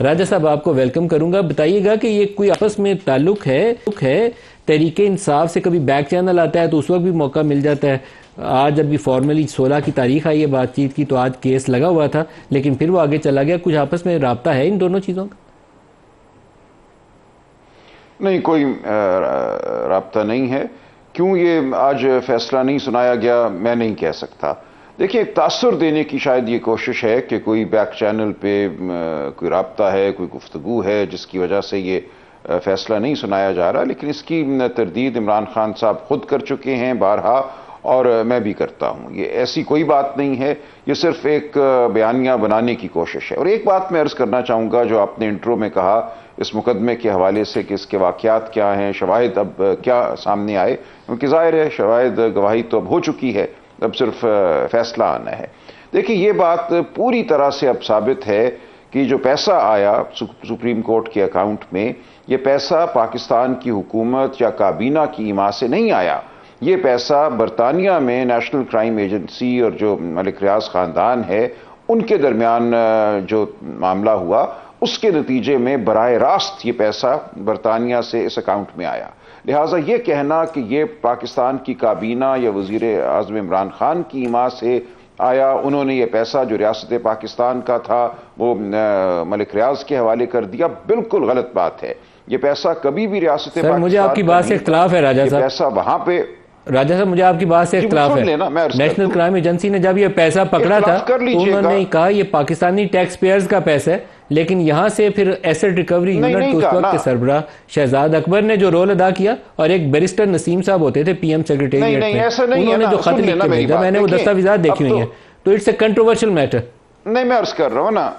राजा साहब आपको वेलकम करूंगा। बताइएगा कि ये कोई आपस में ताल्लुक है तहरीके इंसाफ से? कभी बैक चैनल आता है तो उस वक्त भी मौका मिल जाता है। आज अभी फॉर्मली 16 की तारीख आई है बातचीत की, तो आज केस लगा हुआ था लेकिन फिर वो आगे चला गया। कुछ आपस में राब्ता है इन दोनों चीज़ों का? नहीं, कोई राब्ता नहीं है। क्यों ये आज फैसला नहीं सुनाया गया, मैं नहीं कह सकता। देखिए, एक तासुर देने की शायद ये कोशिश है कि कोई बैक चैनल पे कोई राब्ता है, कोई गुफ्तगू है जिसकी वजह से ये फैसला नहीं सुनाया जा रहा। लेकिन इसकी तरदीद इमरान खान साहब खुद कर चुके हैं बारहा, और मैं भी करता हूँ। ये ऐसी कोई बात नहीं है, ये सिर्फ एक बयानिया बनाने की कोशिश है। और एक बात मैं अर्ज़ करना चाहूँगा, जो आपने इंट्रो में कहा इस मुकदमे के हवाले से कि इसके वाक़यात क्या हैं, शवाहिद अब क्या सामने आए, क्योंकि ज़ाहिर है शवाहिद गवाही तो अब हो चुकी है, अब सिर्फ फैसला आना है। देखिए, ये बात पूरी तरह से अब साबित है कि जो पैसा आया सुप्रीम कोर्ट के अकाउंट में, ये पैसा पाकिस्तान की हुकूमत या काबीना की इमा से नहीं आया। ये पैसा बरतानिया में नेशनल क्राइम एजेंसी और जो मलिक रियाज ख़ानदान है उनके दरमियान जो मामला हुआ, उसके नतीजे में बराह रास्त ये पैसा बरतानिया से इस अकाउंट में आया। लिहाजा ये कहना कि ये पाकिस्तान की काबीना या वज़ीर आज़म इमरान खान की इमा से आया, उन्होंने ये पैसा जो रियासत पाकिस्तान का था वो मलिक रियाज के हवाले कर दिया, बिल्कुल गलत बात है। ये पैसा कभी भी रियासत पाकिस्तान, मुझे आपकी बात से इख्तलाफ है राजा साहब। पैसा वहां पे, राजा साहब मुझे आपकी बात से इख्तलाफ है। नेशनल क्राइम एजेंसी ने जब ये पैसा पकड़ा था तो उन्होंने कहा ये पाकिस्तानी टैक्स पेयर्स का पैसा है, लेकिन यहाँ से फिर एसेट रिकवरी यूनिट उस वक्त के सरबराह शहजाद अकबर ने जो रोल अदा किया, और एक बैरिस्टर नसीम साहब होते थे पीएम सेक्रेटेरिएट में, उन्होंने जो खत लिख के भेजा, मैंने वो दस्तावेजात देखी हुई हैं, तो इट्स ए कंट्रोवर्शियल मैटर। नहीं, मैं अर्ज कर रहा हूँ ना,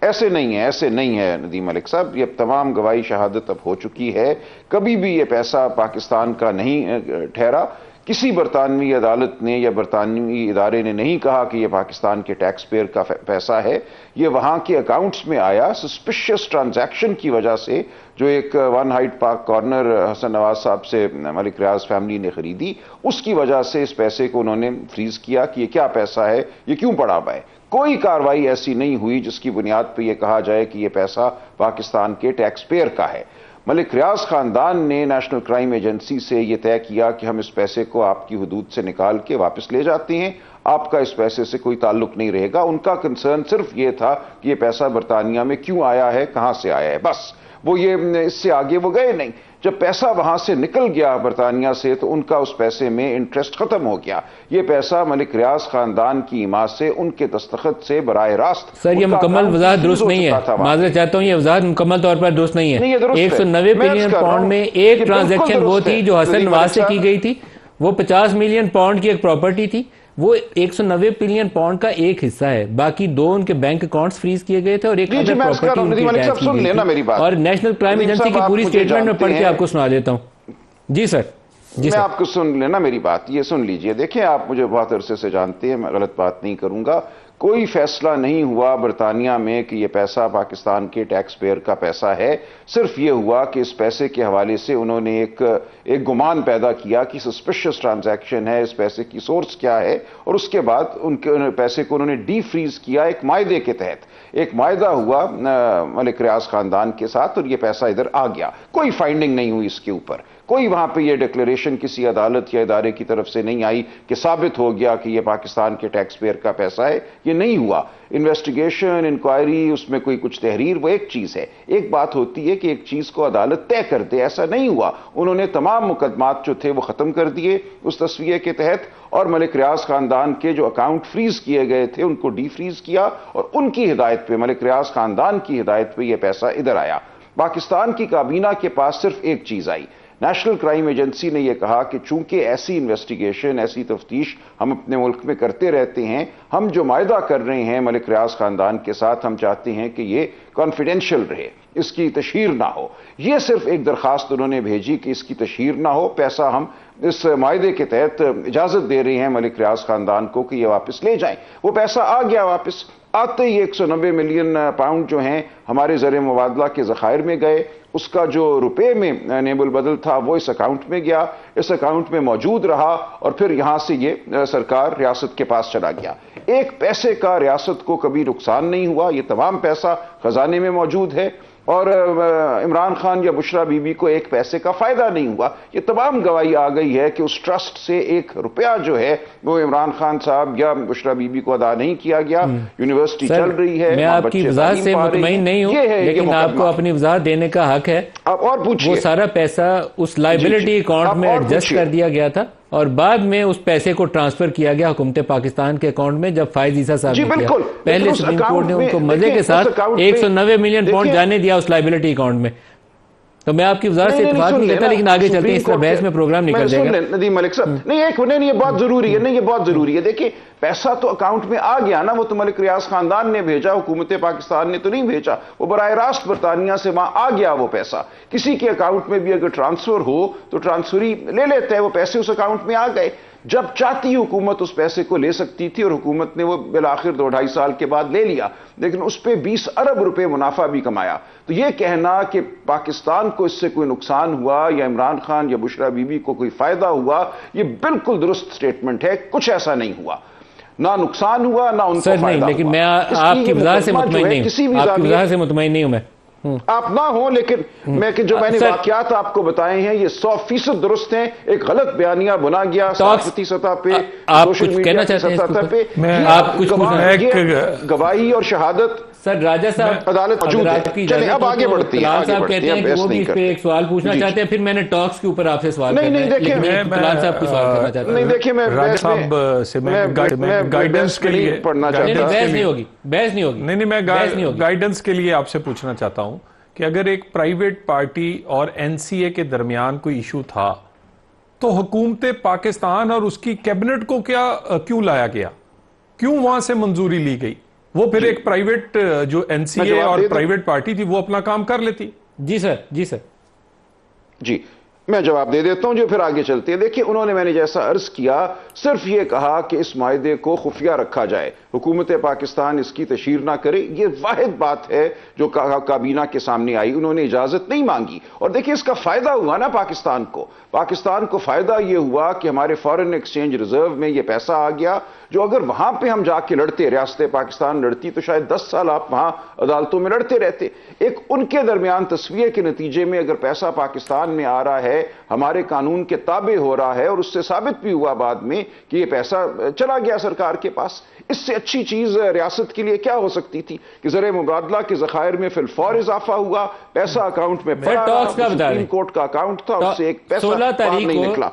ऐसे नहीं है, ऐसे नहीं है नदीम मलिक साहब। ये तमाम गवाही शहादत अब हो चुकी है। कभी भी ये पैसा पाकिस्तान का नहीं ठहरा। किसी बरतानवी अदालत ने या बरतानवी इदारे ने नहीं कहा कि यह पाकिस्तान के टैक्स पेयर का पैसा है। ये वहां के अकाउंट्स में आया सस्पिशियस ट्रांजैक्शन की वजह से, जो एक one Hyde Park Corner Hasan Nawaz साहब से मलिक रियाज फैमिली ने खरीदी, उसकी वजह से इस पैसे को उन्होंने फ्रीज किया कि ये क्या पैसा है, ये क्यों पड़ा हुआ है। कोई कार्रवाई ऐसी नहीं हुई जिसकी बुनियाद पर यह कहा जाए कि यह पैसा पाकिस्तान के टैक्स पेयर का है। मलिक रियाज खानदान ने नेशनल क्राइम एजेंसी से यह तय किया कि हम इस पैसे को आपकी हुदूद से निकाल के वापस ले जाते हैं, आपका इस पैसे से कोई ताल्लुक नहीं रहेगा। उनका कंसर्न सिर्फ ये था कि यह पैसा बरतानिया में क्यों आया है, कहां से आया है, बस। वो ये इससे आगे वो गए नहीं। जब पैसा वहां से निकल गया बरतानिया से, तो उनका उस पैसे में इंटरेस्ट खत्म हो गया। ये पैसा मलिक रियाज खानदान की इमा से उनके दस्तखत से बराह रास्त। सर, ये मुकम्मल वजाहत दुरुस्त नहीं है, माजरत चाहता हूँ, ये वजाहत मुकम्मल तौर पर दुरुस्त नहीं है। 190 मिलियन पाउंड में एक ट्रांजेक्शन वो थी जो हसन नवाज से की गई थी, वो 50 मिलियन पाउंड की एक प्रॉपर्टी थी, वो 190 मिलियन पाउंड का एक हिस्सा है। बाकी दो उनके बैंक अकाउंट्स फ्रीज किए गए थे और एक अदर प्रॉपर्टी उनकी अटैच की गई थी। और नेशनल क्राइम एजेंसी की पूरी स्टेटमेंट में पढ़ के आपको सुना देता हूं। जी सर, जी मैं आपको सुन लेना मेरी बात, ये सुन लीजिए। देखिए, आप मुझे बहुत अरसे से जानते हैं, मैं गलत बात नहीं करूंगा। कोई फैसला नहीं हुआ बरतानिया में कि यह पैसा पाकिस्तान के टैक्स पेयर का पैसा है। सिर्फ यह हुआ कि इस पैसे के हवाले से उन्होंने एक गुमान पैदा किया कि सस्पिशियस ट्रांजैक्शन है, इस पैसे की सोर्स क्या है, और उसके बाद उनके पैसे को उन्होंने डी फ्रीज किया एक मायदे के तहत। एक मायदा हुआ मलिक रियाज खानदान के साथ और यह पैसा इधर आ गया। कोई फाइंडिंग नहीं हुई इसके ऊपर, कोई वहां पे ये डिक्लेरेशन किसी अदालत या इदारे की तरफ से नहीं आई कि साबित हो गया कि ये पाकिस्तान के टैक्स पेयर का पैसा है। ये नहीं हुआ। इन्वेस्टिगेशन, इंक्वायरी, उसमें कोई कुछ तहरीर, वो एक चीज है। एक बात होती है कि एक चीज को अदालत तय कर दे, ऐसा नहीं हुआ। उन्होंने तमाम मुकदमात जो थे वो खत्म कर दिए उस तस्वीर के तहत, और मलिक रियाज खानदान के जो अकाउंट फ्रीज किए गए थे उनको डी फ्रीज किया, और उनकी हिदायत पे, मलिक रियाज खानदान की हिदायत पे यह पैसा इधर आया। पाकिस्तान की काबीना के पास सिर्फ एक चीज आई। नेशनल क्राइम एजेंसी ने यह कहा कि चूंकि ऐसी इन्वेस्टिगेशन, ऐसी तफ्तीश हम अपने मुल्क में करते रहते हैं, हम जो मायदा कर रहे हैं मलिक रियाज खानदान के साथ, हम चाहते हैं कि ये कॉन्फिडेंशियल रहे, इसकी तशहीर ना हो। ये सिर्फ एक दरखास्त उन्होंने भेजी कि इसकी तशहीर ना हो, पैसा हम इस मायदे के तहत इजाजत दे रहे हैं मलिक रियाज खानदान को कि ये वापस ले जाएं। वो पैसा आ गया वापस। आते ही 190 मिलियन पाउंड जो हैं हमारे ज़र मुबादला के ज़खायर में गए। उसका जो रुपए में नेबुल बदल था वो इस अकाउंट में गया, इस अकाउंट में मौजूद रहा, और फिर यहां से ये सरकार रियासत के पास चला गया। एक पैसे का रियासत को कभी नुकसान नहीं हुआ। ये तमाम पैसा खजाने में मौजूद है और इमरान खान या बुशरा बीबी को एक पैसे का फायदा नहीं हुआ। ये तमाम गवाही आ गई है कि उस ट्रस्ट से एक रुपया जो है वो इमरान खान साहब या बुशरा बीबी को अदा नहीं किया गया। यूनिवर्सिटी चल रही है, मैं आपकी वजाहत से मुतमईन नहीं हूं, लेकिन आपको अपनी वजाहत देने का हक है। आप और पूछिए। वो सारा पैसा उस लाइबिलिटी अकाउंट में एडजस्ट कर दिया गया था और बाद में उस पैसे को ट्रांसफर किया गया हुकूमत पाकिस्तान के अकाउंट में जब फायज ईसा साहब ने किया। पहले सुप्रीम कोर्ट ने उनको मजे के साथ 190 मिलियन पाउंड जाने दिया उस लाइबिलिटी अकाउंट में। तो मैं आपकी वजाहत से इत्तेफाक नहीं करता, लेकिन आगे चलते हैं, इस तरह बहस में प्रोग्राम निकल जाएगा। नदीम मलिक साहब, नहीं एक मिनट, ये बहुत जरूरी है, नहीं ये बहुत जरूरी है। देखिए पैसा तो अकाउंट में आ गया ना, वो तो मलिक रियाज खानदान ने भेजा, हुकूमत पाकिस्तान ने तो नहीं भेजा, वो बराह रास्त बरतानिया से वहां आ गया वो पैसा। किसी के अकाउंट में भी अगर ट्रांसफर हो तो ट्रांसफर ही ले लेते हैं, वो पैसे उस अकाउंट में आ गए। जब चाहती हुकूमत उस पैसे को ले सकती थी और हुकूमत ने वो बिल आखिर 2-2.5 साल के बाद ले लिया, लेकिन उस पर 20 अरब रुपए मुनाफा भी कमाया। तो ये कहना कि पाकिस्तान को इससे कोई नुकसान हुआ या इमरान खान या बुशरा बीबी को कोई फायदा हुआ, ये बिल्कुल दुरुस्त स्टेटमेंट है। कुछ ऐसा नहीं हुआ, ना नुकसान हुआ ना उनको फायदा हुआ। लेकिन मैं आपकी वजह से मुतमईन नहीं हूं, आपकी वजह से मुतमईन नहीं हूं मैं। आप ना हो, लेकिन मैं कि जो मैंने वाकयात आपको बताए हैं ये 100% दुरुस्त हैं। एक गलत बयानिया बुना गया सहाफती सतह पे, सोशल मीडिया की सतह पे, आप कुछ गवाही और शहादत। सर राजा साहब अदालत मौजूद है। चलिए अब आगे बढ़ती है। साहब कहते हैं कि वो भी इस पे एक सवाल पूछना चाहते हैं, फिर मैंने टॉक्स के ऊपर आपसे सवाल नहीं देखिए, मैं साहब को सवाल करना चाहता हूं। नहीं देखिए, मैं राजा साहब से मैं गाइडेंस के लिए पढ़ना चाहता हूं। बहस नहीं होगी, बहस नहीं होगी। नहीं मैं गाइडेंस के लिए आपसे पूछना चाहता हूं कि अगर एक प्राइवेट पार्टी और एनसीए के दरमियान कोई इशू था तो हुकूमत पाकिस्तान और उसकी कैबिनेट को क्यों लाया गया, क्यों वहां से मंजूरी ली गई? वो फिर एक प्राइवेट जो एनसीए और प्राइवेट पार्टी थी वो अपना काम कर लेती। जी सर, जी सर, जी मैं जवाब दे देता हूं जो फिर आगे चलते हैं। देखिए उन्होंने, मैंने जैसा अर्ज किया, सिर्फ ये कहा कि इस मायदे को खुफिया रखा जाए, हुकूमत पाकिस्तान इसकी तशहीर ना करे। ये वाहिद बात है जो काबीना के सामने आई। उन्होंने इजाजत नहीं मांगी और देखिए इसका फायदा हुआ ना पाकिस्तान को फायदा ये हुआ कि हमारे फॉरेन एक्सचेंज रिजर्व में ये पैसा आ गया, जो अगर वहां पे हम जाके लड़ते, रियासत पाकिस्तान लड़ती, तो शायद 10 साल आप वहां अदालतों में लड़ते रहते। एक उनके दरमियान तस्वीर के नतीजे में अगर पैसा पाकिस्तान में आ रहा है, हमारे कानून के ताबे हो रहा है और उससे साबित भी हुआ बाद में कि ये पैसा चला गया सरकार के पास, इससे अच्छी चीज रियासत के लिए क्या हो सकती थी कि ज़र मुबादला के ज़खायर में फिलफौर इजाफा हुआ, पैसा अकाउंट में पड़ा, सुप्रीम कोर्ट का अकाउंट था, उससे एक पैसा बाहर नहीं निकला।